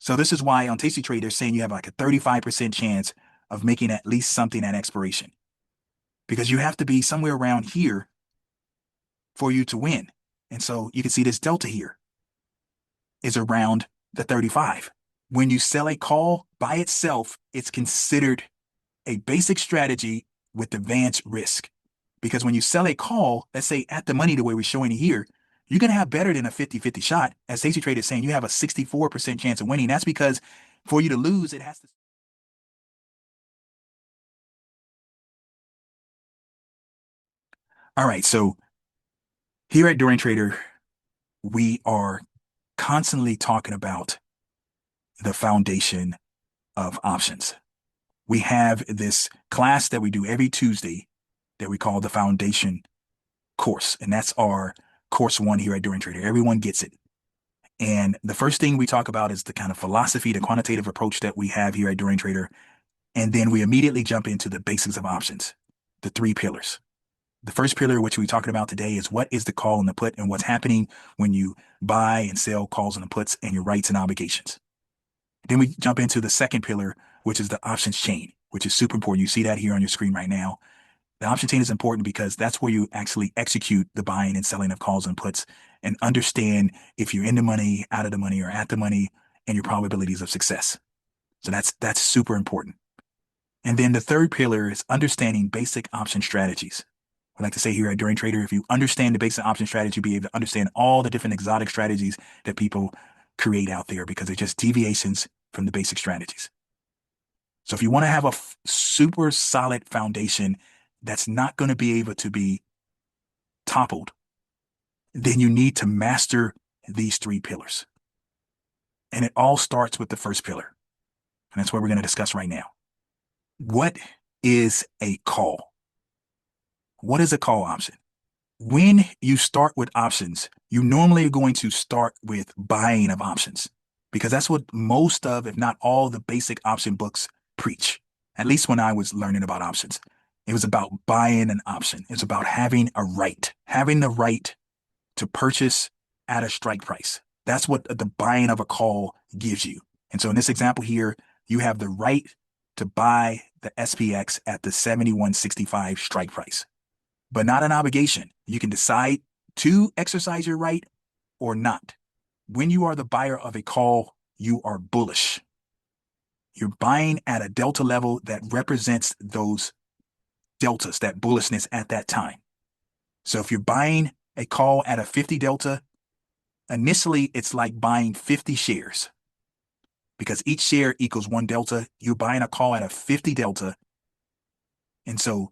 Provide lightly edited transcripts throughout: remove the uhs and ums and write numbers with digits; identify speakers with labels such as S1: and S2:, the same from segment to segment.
S1: So this is why on Tasty Trade, they're saying you have like a 35% chance of making at least something at expiration, because you have to be somewhere around here for you to win. And so you can see this delta here is around the 35. When you sell a call by itself, it's considered a basic strategy with advanced risk. Because when you sell a call, let's say at the money, the way we're showing it here, you're going to have better than a 50-50 shot. As Tasty Trade is saying, you have a 64% chance of winning. That's because for you to lose, it has to. All right. So here at Dorian Trader, we are constantly talking about the foundation of options. We have this class that we do every Tuesday that we call the foundation course. And that's our course one here at Dorian Trader. Everyone gets it. And the first thing we talk about is the kind of philosophy, the quantitative approach that we have here at Dorian Trader. And then we immediately jump into the basics of options, the three pillars. The first pillar, which we're talking about today, is what is the call and the put and what's happening when you buy and sell calls and the puts and your rights and obligations. Then we jump into the second pillar, which is the options chain, which is super important. You see that here on your screen right now. The option chain is important because that's where you actually execute the buying and selling of calls and puts and understand if you're in the money, out of the money, or at the money, and your probabilities of success. So that's super important. And then the third pillar is understanding basic option strategies. I like to say here at Dorian Trader, if you understand the basic option strategy, you'll be able to understand all the different exotic strategies that people create out there because they're just deviations from the basic strategies. So if you want to have a super solid foundation that's not going to be able to be toppled, then you need to master these three pillars. And it all starts with the first pillar. And that's what we're going to discuss right now. What is a call? What is a call option? When you start with options, you normally are going to start with buying of options because that's what most of, if not all, the basic option books preach. At least when I was learning about options, it was about buying an option. It's about having the right to purchase at a strike price. That's what the buying of a call gives you. And so in this example here, you have the right to buy the SPX at the 71.65 strike price, but not an obligation. You can decide to exercise your right or not. When you are the buyer of a call, you are bullish. You're buying at a delta level that represents those deltas, that bullishness at that time. So if you're buying a call at a 50 delta, initially it's like buying 50 shares because each share equals one delta. You're buying a call at a 50 delta. And so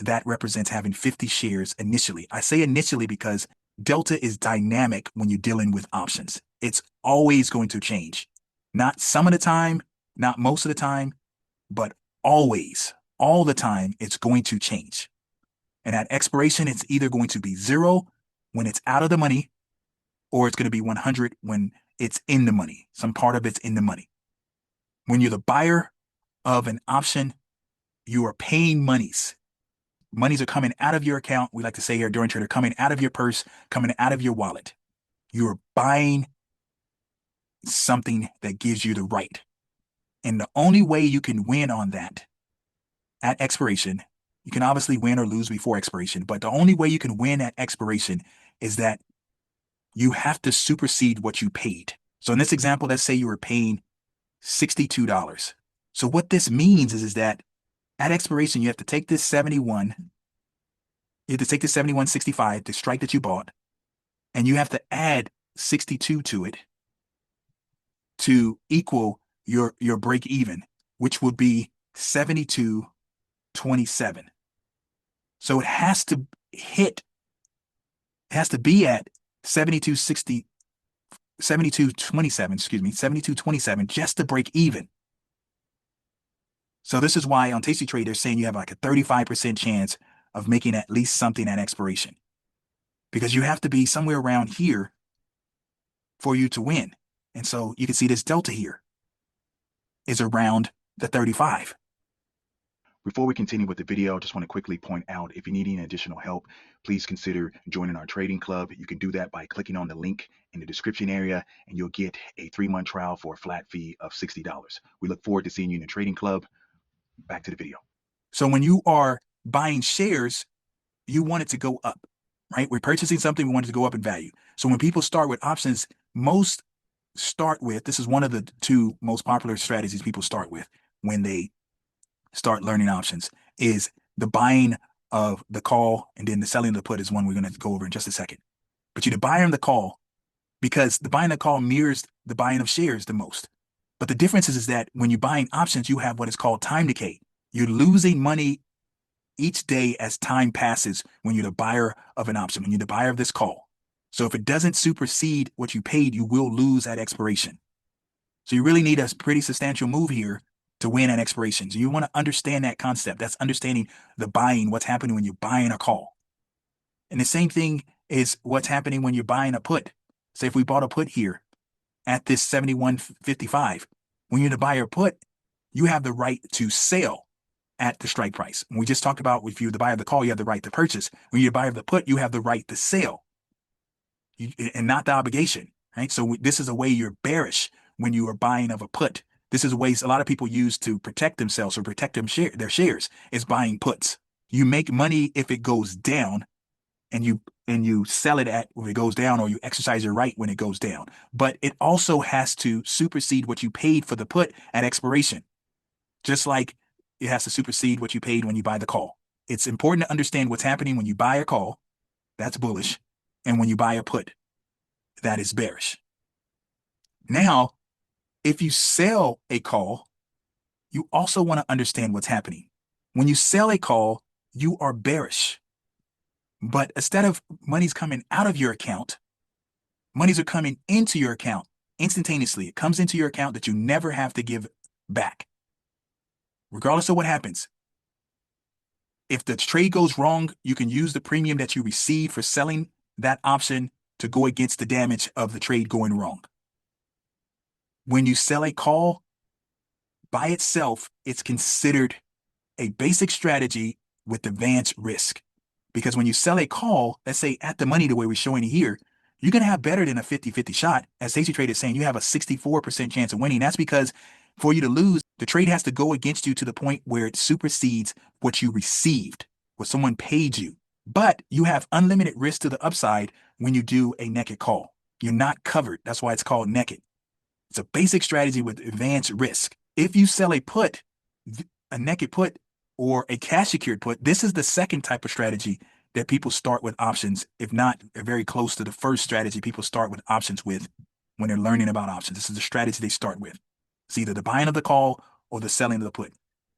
S1: that represents having 50 shares initially. I say initially because delta is dynamic when you're dealing with options. It's always going to change. Not some of the time, not most of the time, but always, all the time, it's going to change. And at expiration, it's either going to be 0 when it's out of the money, or it's going to be 100 when it's in the money. Some part of it's in the money. When you're the buyer of an option, you are paying monies. Monies are coming out of your account. We like to say here during Trader, coming out of your purse, coming out of your wallet. You're buying something that gives you the right. And the only way you can win on that at expiration, you can obviously win or lose before expiration, but the only way you can win at expiration is that you have to supersede what you paid. So in this example, let's say you were paying $62. So what this means is that at expiration, you have to take this 71, you have to take this 71.65, the strike that you bought, and you have to add 62 to it to equal your break even, which would be 72.27. So it has to be at 72.60, 72.27, excuse me, 72.27 just to break even. So this is why on Tasty Trade, they're saying you have like a 35% chance of making at least something at expiration because you have to be somewhere around here for you to win. And so you can see this delta here is around the 35. Before we continue with the video, I just want to quickly point out, if you need any additional help, please consider joining our trading club. You can do that by clicking on the link in the description area, and you'll get a 3-month trial for a flat fee of $60. We look forward to seeing you in the trading club. Back to the video. So when you are buying shares, you want it to go up, right? We're purchasing something, we want it to go up in value. So when people start with options, most start with, this is one of the 2 most popular strategies people start with when they start learning options, is the buying of the call, and then the selling of the put is one we're going to go over in just a second. But you're the buyer of the call because the buying of the call mirrors the buying of shares the most. But the difference is that when you're buying options, you have what is called time decay. You're losing money each day as time passes when you're the buyer of an option, when you're the buyer of this call. So if it doesn't supersede what you paid, you will lose at expiration. So you really need a pretty substantial move here to win at expiration. So you want to understand that concept. That's understanding the buying, what's happening when you're buying a call. And the same thing is what's happening when you're buying a put. Say if we bought a put here at this 71.55, when you're the buyer put, you have the right to sell at the strike price. And we just talked about, if you're the buyer of the call, you have the right to purchase. When you're the buyer of the put, you have the right to sell, and not the obligation, right? So this is a way you're bearish when you are buying of a put. This is a way a lot of people use to protect themselves or protect their shares, is buying puts. You make money if it goes down, and you sell it at when it goes down, or you exercise your right when it goes down. But it also has to supersede what you paid for the put at expiration, just like it has to supersede what you paid when you buy the call. It's important to understand what's happening when you buy a call, that's bullish, and when you buy a put, that is bearish. Now, if you sell a call, you also want to understand what's happening. When you sell a call, you are bearish. But instead of money's coming out of your account, monies are coming into your account instantaneously. It comes into your account that you never have to give back, regardless of what happens. If the trade goes wrong, you can use the premium that you received for selling that option to go against the damage of the trade going wrong. When you sell a call, by itself, it's considered a basic strategy with advanced risk. Because when you sell a call, let's say at the money, the way we're showing it here, you're going to have better than a 50-50 shot. As Safety Trade is saying, you have a 64% chance of winning. That's because for you to lose, the trade has to go against you to the point where it supersedes what you received, what someone paid you. But you have unlimited risk to the upside when you do a naked call. You're not covered. That's why it's called naked. It's a basic strategy with advanced risk. If you sell a put, a naked put, or a cash secured put, this is the second type of strategy that people start with options, if not very close to the first strategy people start with options with when they're learning about options. This is the strategy they start with. It's either the buying of the call or the selling of the put,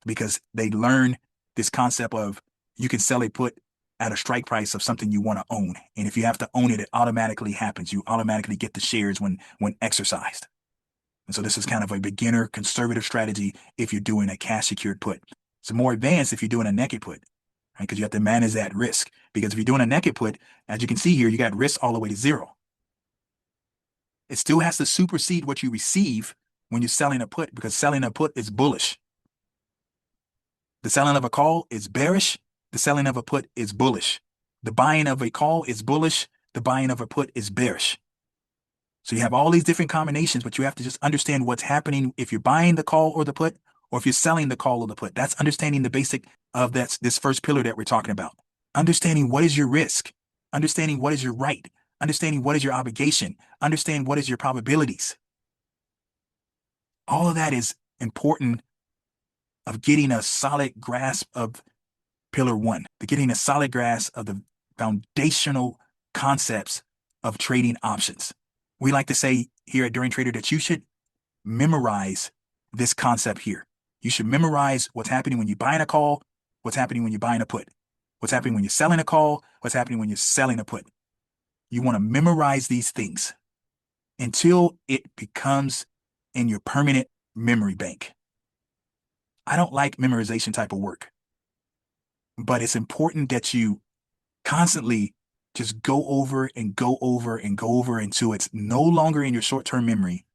S1: because they learn this concept of you can sell a put at a strike price of something you want to own. And if you have to own it, it automatically happens. You automatically get the shares when exercised. And so this is kind of a beginner conservative strategy if you're doing a cash secured put. It's more advanced if you're doing a naked put, right? Because you have to manage that risk. Because if you're doing a naked put, as you can see here, you got risk all the way to 0. It still has to supersede what you receive when you're selling a put, because selling a put is bullish. The selling of a call is bearish. The selling of a put is bullish. The buying of a call is bullish. The buying of a put is bearish. So you have all these different combinations, but you have to just understand what's happening if you're buying the call or the put, or if you're selling the call or the put. That's understanding the basic of this first pillar that we're talking about. Understanding what is your risk, understanding what is your right, understanding what is your obligation, understand what is your probabilities. All of that is important of getting a solid grasp of pillar 1, to getting a solid grasp of the foundational concepts of trading options. We like to say here at Dorian Trader that you should memorize this concept here. You should memorize what's happening when you're buying a call, what's happening when you're buying a put, what's happening when you're selling a call, what's happening when you're selling a put. You want to memorize these things until it becomes in your permanent memory bank. I don't like memorization type of work, but it's important that you constantly just go over and go over and go over until it's no longer in your short-term memory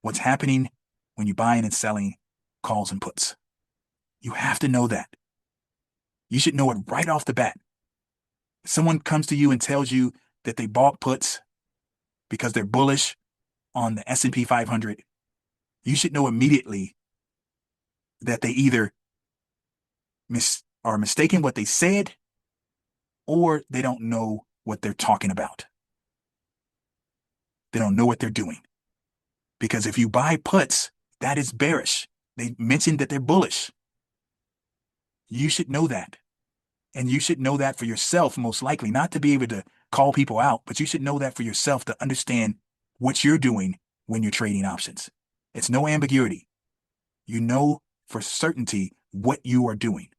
S1: what's happening when you're buying and selling calls and puts. You have to know that. You should know it right off the bat. Someone comes to you and tells you that they bought puts because they're bullish on the S&P 500. You should know immediately that they either are mistaken what they said or they don't know what they're talking about. They don't know what they're doing. Because if you buy puts, that is bearish. They mentioned that they're bullish. You should know that. And you should know that for yourself, most likely, not to be able to call people out, but you should know that for yourself to understand what you're doing when you're trading options. It's no ambiguity. You know for certainty what you are doing.